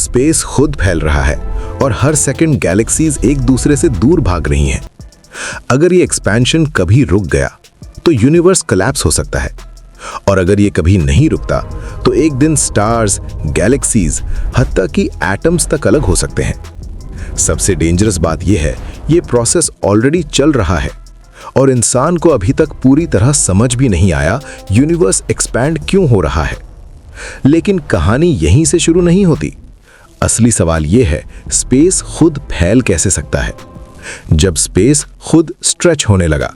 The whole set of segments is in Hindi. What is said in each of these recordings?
स्पेस खुद फैल रहा है और हर सेकंड गैलेक्सीज एक दूसरे से दूर भाग रही हैं। अगर ये एक्सपेंशन कभी रुक गया तो यूनिवर्स कोलैप्स हो सकता है, और अगर ये कभी नहीं रुकता तो एक दिन स्टार्स, गैलेक्सीज, हत्ता कि एटम्स तक अलग हो सकते हैं। सबसे डेंजरस बात यह है, ये प्रोसेस ऑलरेडी चल रहा है और इंसान को अभी तक पूरी तरह समझ भी नहीं आया यूनिवर्स एक्सपैंड क्यों हो रहा है। लेकिन कहानी यहीं से शुरू नहीं होती। असली सवाल यह है, स्पेस खुद फैल कैसे सकता है? जब स्पेस खुद स्ट्रेच होने लगा।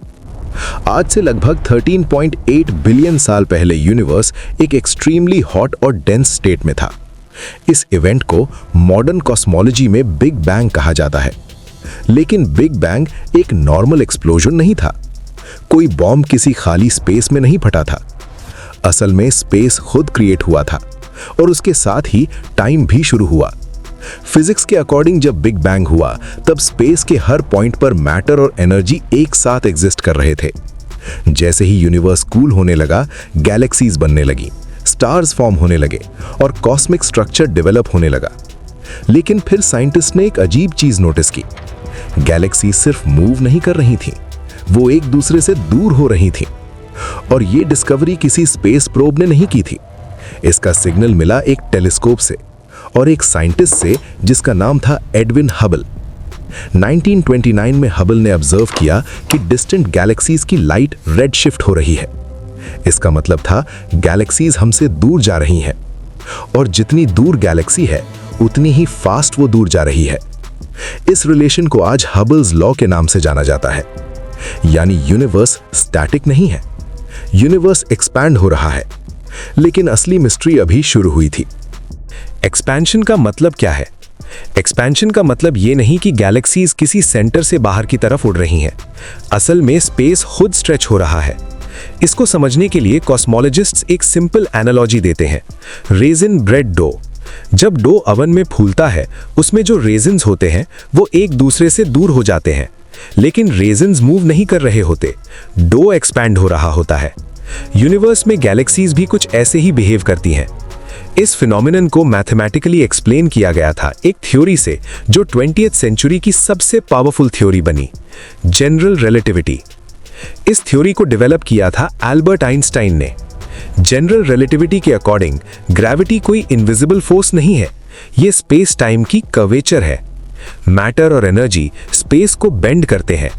आज से लगभग 13.8 बिलियन साल पहले यूनिवर्स एक एक्सट्रीमली हॉट और डेंस स्टेट में था। इस इवेंट को मॉडर्न कॉस्मोलॉजी में बिग बैंग कहा जाता है। लेकिन बिग बैंग एक नॉर्मल एक्सप्लोजन नहीं था। कोई बॉम्ब किसी खाली स्पेस में नहीं फटा था। असल में स्पेस खुद क्रिएट हुआ था और उसके साथ ही टाइम भी शुरू हुआ। फिजिक्स के अकॉर्डिंग जब बिग बैंग हुआ तब स्पेस के हर पॉइंट पर मैटर और एनर्जी एक साथ एग्जिस्ट कर रहे थे। जैसे ही यूनिवर्स कूल होने लगा, गैलेक्सीज बनने लगी, स्टार्स फॉर्म होने लगे और कॉस्मिक स्ट्रक्चर डेवलप होने लगा। लेकिन फिर साइंटिस्ट ने एक अजीब चीज नोटिस की। गैलेक्सीज सिर्फ मूव नहीं कर रही थी, वो एक दूसरे से दूर हो रही थी। और ये डिस्कवरी किसी स्पेस प्रोब ने नहीं की थी। इसका सिग्नल मिला एक टेलीस्कोप से और एक साइंटिस्ट से जिसका नाम था एडविन हबल। 1929 में हबल ने ऑब्जर्व किया कि डिस्टेंट गैलेक्सीज की लाइट रेड शिफ्ट हो रही है। इसका मतलब था गैलेक्सीज हमसे दूर जा रही हैं, और जितनी दूर गैलेक्सी है उतनी ही फास्ट वो दूर जा रही है। इस रिलेशन को आज हबल्स लॉ के नाम से जाना जाता है। यानी यूनिवर्स स्टैटिक नहीं है, यूनिवर्स एक्सपैंड हो रहा है। लेकिन असली मिस्ट्री अभी शुरू हुई थी। एक्सपेंशन का मतलब क्या है? एक्सपेंशन का मतलब ये नहीं कि गैलेक्सीज किसी सेंटर से बाहर की तरफ उड़ रही हैं। असल में स्पेस खुद स्ट्रेच हो रहा है। इसको समझने के लिए कॉस्मोलॉजिस्ट्स एक सिंपल एनालॉजी देते हैं, रेजिन ब्रेड डो। जब डो अवन में फूलता है, उसमें जो रेजिन्स होते हैं वो एक दूसरे से दूर हो जाते हैं, लेकिन रेजिन्स मूव नहीं कर रहे होते, डो एक्सपैंड हो रहा होता है। यूनिवर्स में गैलेक्सीज भी कुछ ऐसे ही बिहेव करती हैं। इस फिनोमिनन को मैथमेटिकली एक्सप्लेन किया गया था एक थ्योरी से जो 20th सेंचुरी की सबसे पावरफुल थ्योरी बनी, जनरल रिलेटिविटी। इस थ्योरी को डेवलप किया था एल्बर्ट आइंस्टाइन ने। जनरल रिलेटिविटी के अकॉर्डिंग ग्रेविटी कोई इनविजिबल फोर्स नहीं है, ये स्पेस टाइम की कर्वेचर है। मैटर और एनर्जी स्पेस को बेंड करते हैं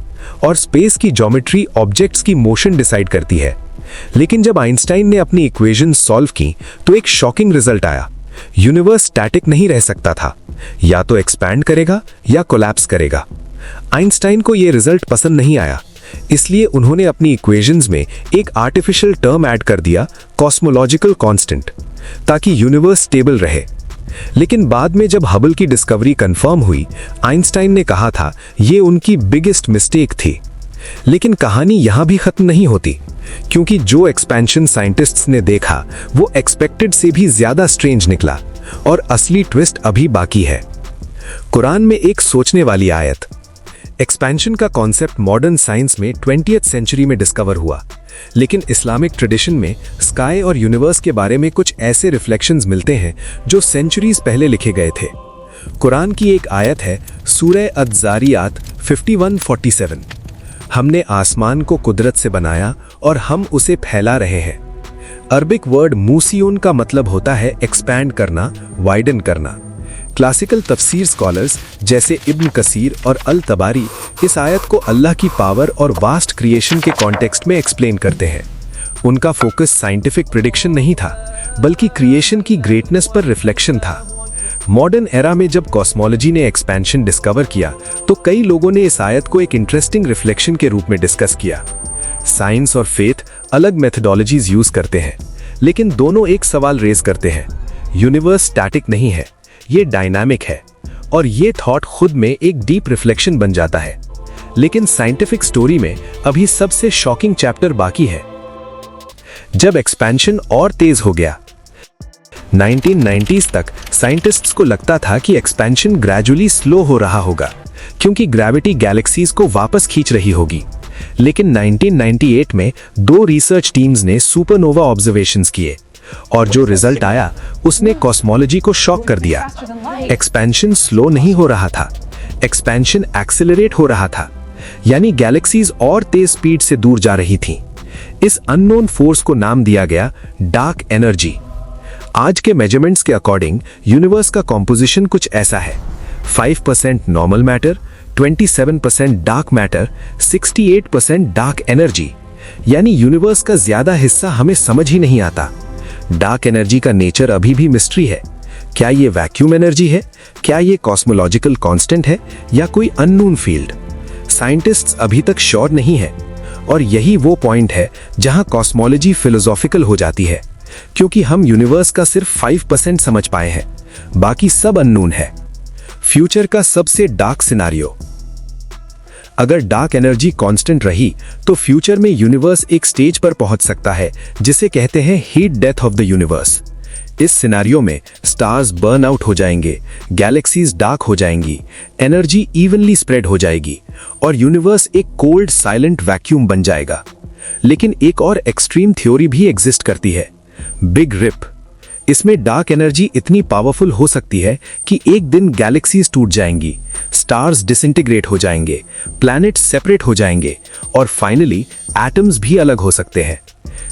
और स्पेस की ज्योमेट्री ऑब्जेक्ट्स की मोशन डिसाइड करती है। लेकिन जब आइंस्टाइन ने अपनी इक्वेशंस सॉल्व की तो एक शॉकिंग रिजल्ट आया। यूनिवर्स स्टैटिक नहीं रह सकता था, या तो एक्सपैंड करेगा या कोलैप्स करेगा। आइंस्टाइन को यह रिजल्ट पसंद नहीं आया, इसलिए उन्होंने अपनी इक्वेशंस में एक आर्टिफिशियल टर्म ऐड कर दिया, कॉस्मोलॉजिकल कांस्टेंट, ताकि यूनिवर्स स्टेबल रहे। लेकिन बाद में जब हबल की डिस्कवरी कंफर्म हुई, आइंस्टाइन ने कहा था यह उनकी बिगेस्ट मिस्टेक थी। लेकिन कहानी यहां भी खत्म नहीं होती, क्योंकि जो एक्सपेंशन साइंटिस्ट्स ने देखा वो एक्सपेक्टेड से भी ज्यादा स्ट्रेंज निकला, और असली ट्विस्ट अभी बाकी है। कुरान में एक सोचने वाली आयत। एक्सपेंशन का कॉन्सेप्ट मॉडर्न साइंस में 20th सेंचुरी में डिस्कवर हुआ, लेकिन इस्लामिक ट्रेडिशन में स्काई और यूनिवर्स के बारे में कुछ ऐसे रिफ्लेक्शंस मिलते हैं जो सेंचुरीज पहले लिखे गए थे। कुरान की एक आयत है सूरह अज़-ज़ारियात 51:47। हमने आसमान को कुदरत से बनाया और हम उसे फैला रहे हैं। अरबिक वर्ड मूसियून का मतलब होता है एक्सपैंड करना, वाइडन करना। क्लासिकल तफसीर स्कॉलर्स जैसे इब्न कसीर और अल तबारी इस आयत को अल्लाह की पावर और वास्ट क्रिएशन के कॉन्टेक्स्ट में एक्सप्लेन करते हैं। उनका फोकस साइंटिफिक प्रिडिक्शन नहीं था, बल्कि क्रिएशन की ग्रेटनेस पर रिफ्लेक्शन था। मॉडर्न एरा में जब कॉस्मोलॉजी ने एक्सपेंशन डिस्कवर किया तो कई लोगों ने इस आयत को एक इंटरेस्टिंग रिफ्लेक्शन के रूप में डिस्कस किया। साइंस और फेथ अलग मेथडोलॉजीज यूज करते हैं, लेकिन दोनों एक सवाल रेज करते हैं, यूनिवर्स स्टैटिक नहीं है, ये डायनामिक है। और ये थॉट खुद में एक डीप रिफ्लेक्शन बन जाता है। लेकिन साइंटिफिक स्टोरी में अभी सबसे शॉकिंग चैप्टर बाकी है। जब एक्सपेंशन और तेज हो गया, 1990s तक साइंटिस्ट्स को लगता था कि एक्सपेंशन ग्रेजुअली स्लो हो रहा होगा, क्योंकि ग्रेविटी गैलेक्सीज को वापस खींच रही होगी। लेकिन 1998 में दो रिसर्च टीम्स ने सुपरनोवा ऑब्जर्वेशंस किए। और जो रिजल्ट आया उसने कॉस्मोलॉजी को शॉक कर दिया। एक्सपेंशन स्लो नहीं हो रहा था, एक्सपेंशन एक्सेलरेट हो रहा था, यानी गैलेक्सीज और तेज स्पीड से दूर जा रही थीं। इस अननोन फोर्स को नाम दिया गया डार्क एनर्जी। आज के मेजरमेंट्स के अकॉर्डिंग यूनिवर्स का कॉम्पोजिशन कुछ ऐसा है: 5% normal matter, 27% dark matter, 68% dark energy. यानी यूनिवर्स का ज्यादा हिस्सा हमें समझ ही नहीं आता। डार्क एनर्जी का नेचर अभी भी मिस्ट्री है। क्या ये वैक्यूम एनर्जी है, क्या ये कॉस्मोलॉजिकल कांस्टेंट है, या कोई अननोन फील्ड? साइंटिस्ट्स अभी तक श्योर नहीं है, और यही वो पॉइंट है जहां कॉस्मोलॉजी फिलोसॉफिकल हो जाती है, क्योंकि हम यूनिवर्स का सिर्फ 5% समझ पाए हैं, बाकी सब अननोन है। फ्यूचर का सबसे डार्क सिनारियो। अगर डार्क एनर्जी कांस्टेंट रही तो फ्यूचर में यूनिवर्स एक स्टेज पर पहुंच सकता है जिसे कहते हैं heat death of the universe. इस सिनारियो में स्टार्स बर्न आउट हो जाएंगे, गैलेक्सीज डार्क हो जाएंगी, एनर्जी इवनली स्प्रेड हो जाएगी और यूनिवर्स एक कोल्ड साइलेंट वैक्यूम बन जाएगा। लेकिन एक और एक्सट्रीम थ्योरी भी एग्जिस्ट करती है, बिग रिप। इसमें डार्क एनर्जी इतनी पावरफुल हो सकती है कि एक दिन गैलेक्सीज टूट जाएंगी, स्टार्स डिसइंटीग्रेट हो जाएंगे, प्लैनेट्स सेपरेट हो जाएंगे और फाइनली एटम्स भी अलग हो सकते हैं।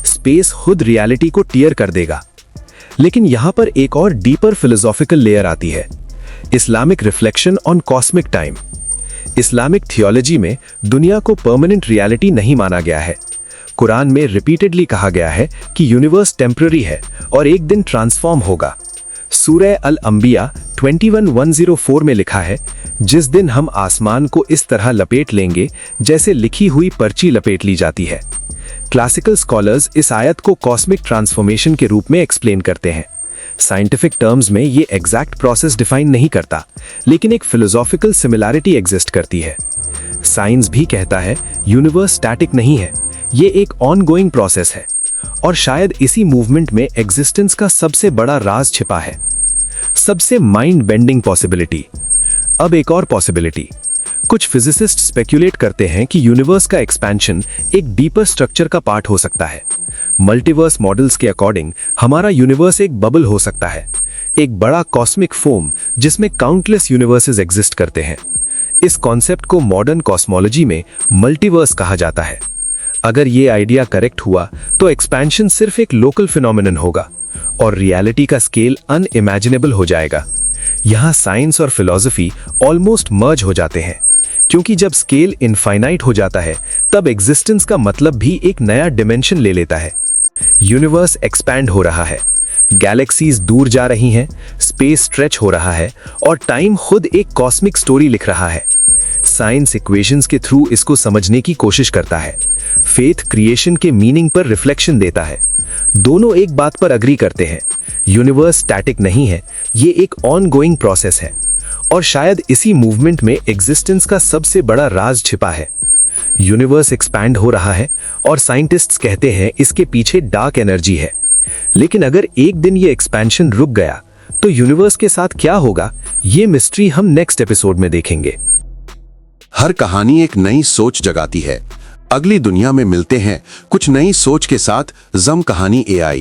स्पेस खुद रियलिटी को टीयर कर देगा। लेकिन यहां पर एक और डीपर फिलोसॉफिकल लेयर आती है, Islamic reflection on cosmic time. Islamic theology में दुनिया को परमानेंट रियलिटी नहीं माना गया है। कुरान में रिपीटेडली कहा गया है कि यूनिवर्स टेम्पररी है और एक दिन ट्रांसफॉर्म होगा। सूरह अल अंबिया 21:104 में लिखा है, जिस दिन हम आसमान को इस तरह लपेट लेंगे जैसे लिखी हुई पर्ची लपेट ली जाती है। क्लासिकल स्कॉलर्स इस आयत को कॉस्मिक ट्रांसफॉर्मेशन के रूप में एक्सप्लेन करते हैं। साइंटिफिक टर्म्स में ये एग्जैक्ट प्रोसेस डिफाइन नहीं करता, लेकिन एक फिलोसॉफिकल सिमिलैरिटी एग्जिस्ट करती है। साइंस भी कहता है यूनिवर्स स्टैटिक नहीं है, ये एक ऑनगोइंग प्रोसेस है और शायद इसी मूवमेंट में एग्जिस्टेंस का सबसे बड़ा राज छिपा है। सबसे माइंड बेंडिंग पॉसिबिलिटी। अब एक और पॉसिबिलिटी। कुछ फिजिसिस्ट स्पेक्युलेट करते हैं कि यूनिवर्स का एक्सपेंशन एक डीपर स्ट्रक्चर का पार्ट हो सकता है। मल्टीवर्स मॉडल्स के अकॉर्डिंग हमारा यूनिवर्स एक बबल हो सकता है, एक बड़ा कॉस्मिक फोम जिसमें काउंटलेस यूनिवर्सेस एग्जिस्ट करते हैं। इस कॉन्सेप्ट को मॉडर्न कॉस्मोलॉजी में मल्टीवर्स कहा जाता है। अगर ये आइडिया करेक्ट हुआ तो एक्सपेंशन सिर्फ एक लोकल फिनोमिनन होगा और रियलिटी का स्केल अनइमेजिनेबल हो जाएगा। यहां साइंस और फिलॉसफी ऑलमोस्ट मर्ज हो जाते हैं, क्योंकि जब स्केल इनफाइनाइट हो जाता है तब एग्जिस्टेंस का मतलब भी एक नया डिमेंशन ले लेता है। यूनिवर्स एक्सपैंड हो रहा है, गैलेक्सीज दूर जा रही हैं, स्पेस स्ट्रेच हो रहा है और टाइम खुद एक कॉस्मिक स्टोरी लिख रहा है। साइंस इक्वेशंस के थ्रू इसको समझने की कोशिश करता है। फेथ क्रिएशन के मीनिंग पर रिफ्लेक्शन देता है। दोनों एक बात पर अग्री करते हैं, यूनिवर्स स्टैटिक नहीं है, ये एक ऑनगोइंग प्रोसेस है और शायद इसी मूवमेंट में एग्जिस्टेंस का सबसे बड़ा राज छिपा है। यूनिवर्स एक्सपैंड हो रहा है और साइंटिस्ट्स कहते हैं इसके पीछे डार्क एनर्जी है। लेकिन अगर एक दिन ये एक्सपेंशन रुक गया तो यूनिवर्स के साथ क्या होगा, ये मिस्ट्री हम नेक्स्ट एपिसोड में देखेंगे। हर कहानी एक नई सोच जगाती है। अगली दुनिया में मिलते हैं कुछ नई सोच के साथ। जम कहानी AI।